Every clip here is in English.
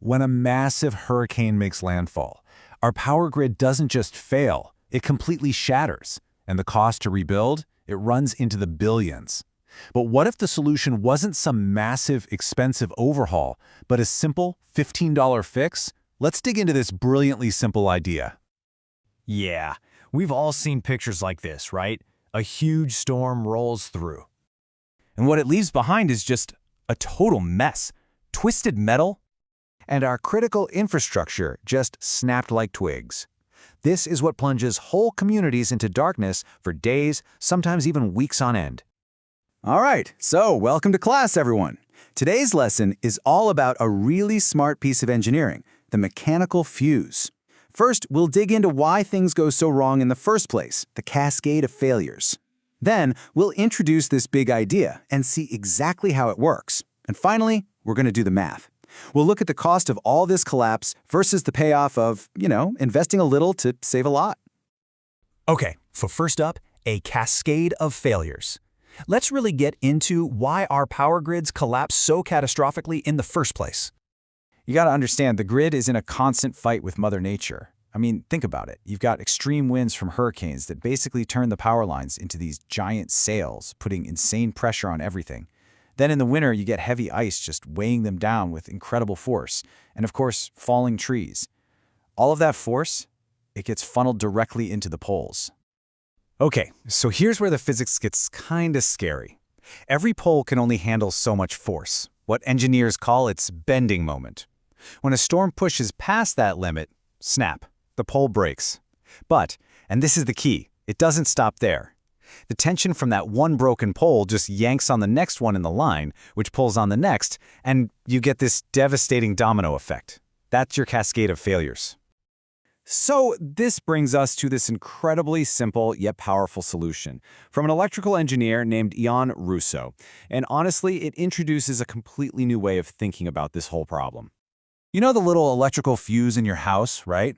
When a massive hurricane makes landfall, our power grid doesn't just fail, it completely shatters. And the cost to rebuild? It runs into the billions. But what if the solution wasn't some massive, expensive overhaul, but a simple $15 fix? Let's dig into this brilliantly simple idea. Yeah, we've all seen pictures like this, right? A huge storm rolls through. And what it leaves behind is just a total mess. Twisted metal, and our critical infrastructure just snapped like twigs. This is what plunges whole communities into darkness for days, sometimes even weeks on end. All right, so welcome to class, everyone. Today's lesson is all about a really smart piece of engineering, the mechanical fuse. First, we'll dig into why things go so wrong in the first place, the cascade of failures. Then, we'll introduce this big idea and see exactly how it works. And finally, we're going to do the math. We'll look at the cost of all this collapse versus the payoff of, investing a little to save a lot. Okay, so first up, a cascade of failures. Let's really get into why our power grids collapse so catastrophically in the first place. You got to understand, the grid is in a constant fight with Mother Nature. I mean, think about it. You've got extreme winds from hurricanes that basically turn the power lines into these giant sails, putting insane pressure on everything. Then in the winter, you get heavy ice just weighing them down with incredible force. And of course, falling trees. All of that force, it gets funneled directly into the poles. Okay, so here's where the physics gets kinda scary. Every pole can only handle so much force, what engineers call its bending moment. When a storm pushes past that limit, snap, the pole breaks. But, and this is the key, it doesn't stop there. The tension from that one broken pole just yanks on the next one in the line, which pulls on the next, and you get this devastating domino effect. That's your cascade of failures. So this brings us to this incredibly simple yet powerful solution from an electrical engineer named Ian Russo. And honestly, it introduces a completely new way of thinking about this whole problem. You know the little electrical fuse in your house, right?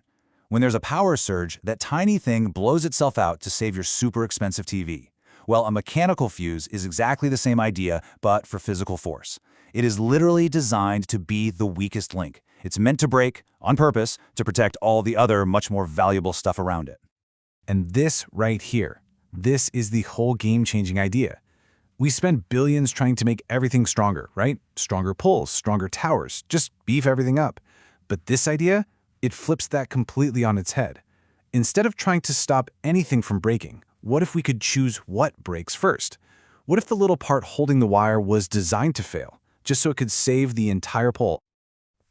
When there's a power surge, that tiny thing blows itself out to save your super expensive TV. Well, a mechanical fuse is exactly the same idea, but for physical force. It is literally designed to be the weakest link. It's meant to break, on purpose, to protect all the other, much more valuable stuff around it. And this right here, this is the whole game-changing idea. We spend billions trying to make everything stronger, right? Stronger poles, stronger towers, just beef everything up. But this idea? It flips that completely on its head. Instead of trying to stop anything from breaking, what if we could choose what breaks first? What if the little part holding the wire was designed to fail, just so it could save the entire pole?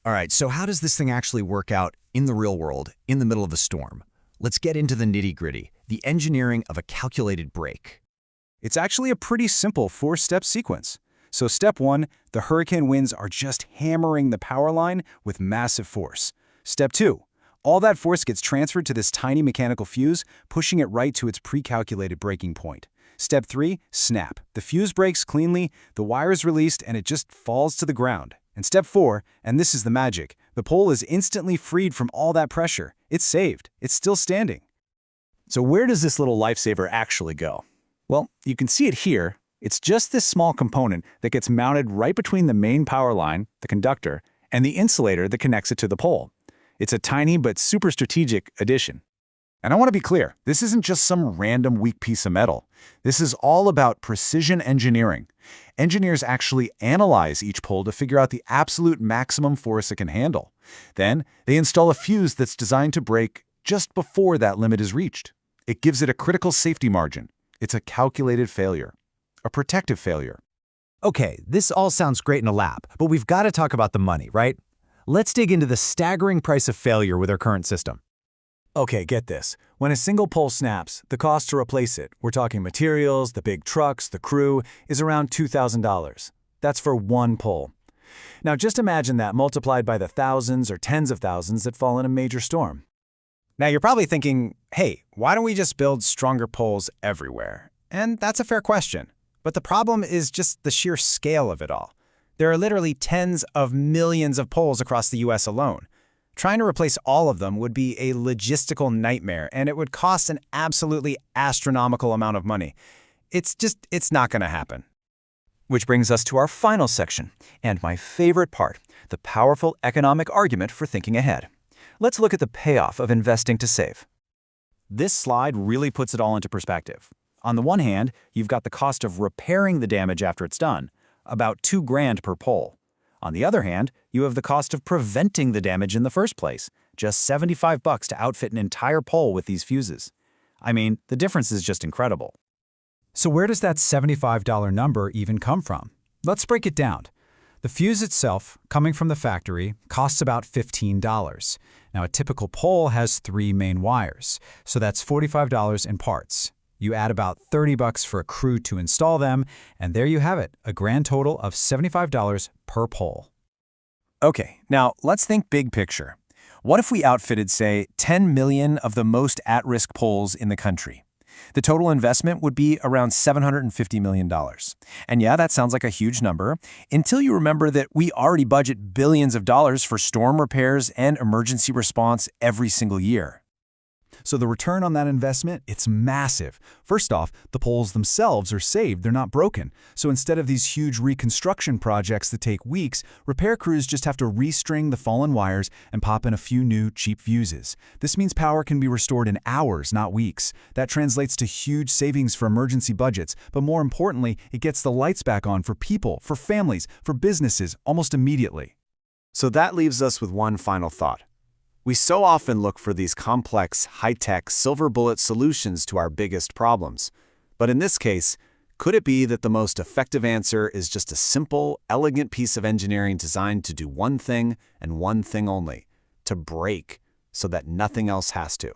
All right, so how does this thing actually work out in the real world, in the middle of a storm? Let's get into the nitty-gritty, the engineering of a calculated break. It's actually a pretty simple 4-step sequence. So step 1, the hurricane winds are just hammering the power line with massive force. Step 2, all that force gets transferred to this tiny mechanical fuse, pushing it right to its pre-calculated breaking point. Step 3, snap. The fuse breaks cleanly, the wire is released, and it just falls to the ground. And step 4, and this is the magic, the pole is instantly freed from all that pressure. It's saved. It's still standing. So where does this little lifesaver actually go? Well, you can see it here. It's just this small component that gets mounted right between the main power line, the conductor, and the insulator that connects it to the pole. It's a tiny but super strategic addition. And I want to be clear, this isn't just some random weak piece of metal. This is all about precision engineering. Engineers actually analyze each pole to figure out the absolute maximum force it can handle. Then, they install a fuse that's designed to break just before that limit is reached. It gives it a critical safety margin. It's a calculated failure, a protective failure. Okay, this all sounds great in a lab, but we've got to talk about the money, right? Let's dig into the staggering price of failure with our current system. Okay, get this. When a single pole snaps, the cost to replace it, we're talking materials, the big trucks, the crew, is around $2,000. That's for one pole. Now just imagine that multiplied by the thousands or tens of thousands that fall in a major storm. Now you're probably thinking, hey, why don't we just build stronger poles everywhere? And that's a fair question. But the problem is just the sheer scale of it all. There are literally tens of millions of poles across the US alone. Trying to replace all of them would be a logistical nightmare, and it would cost an absolutely astronomical amount of money. It's not going to happen. Which brings us to our final section, and my favorite part, the powerful economic argument for thinking ahead. Let's look at the payoff of investing to save. This slide really puts it all into perspective. On the one hand, you've got the cost of repairing the damage after it's done, about $2,000 per pole. On the other hand, you have the cost of preventing the damage in the first place, just $75 to outfit an entire pole with these fuses. I mean, the difference is just incredible. So where does that $75 number even come from? Let's break it down. The fuse itself, coming from the factory, costs about $15. Now, a typical pole has 3 main wires, so that's $45 in parts. You add about $30 for a crew to install them, and there you have it, a grand total of $75 per pole. Okay, now let's think big picture. What if we outfitted, say, 10 million of the most at-risk poles in the country? The total investment would be around $750 million. And yeah, that sounds like a huge number, until you remember that we already budget billions of dollars for storm repairs and emergency response every single year. So the return on that investment, it's massive. First off, the poles themselves are saved, they're not broken. So instead of these huge reconstruction projects that take weeks, repair crews just have to restring the fallen wires and pop in a few new, cheap fuses. This means power can be restored in hours, not weeks. That translates to huge savings for emergency budgets, but more importantly, it gets the lights back on for people, for families, for businesses, almost immediately. So that leaves us with one final thought. We so often look for these complex, high-tech, silver bullet solutions to our biggest problems. But in this case, could it be that the most effective answer is just a simple, elegant piece of engineering designed to do one thing and one thing only, to break so that nothing else has to?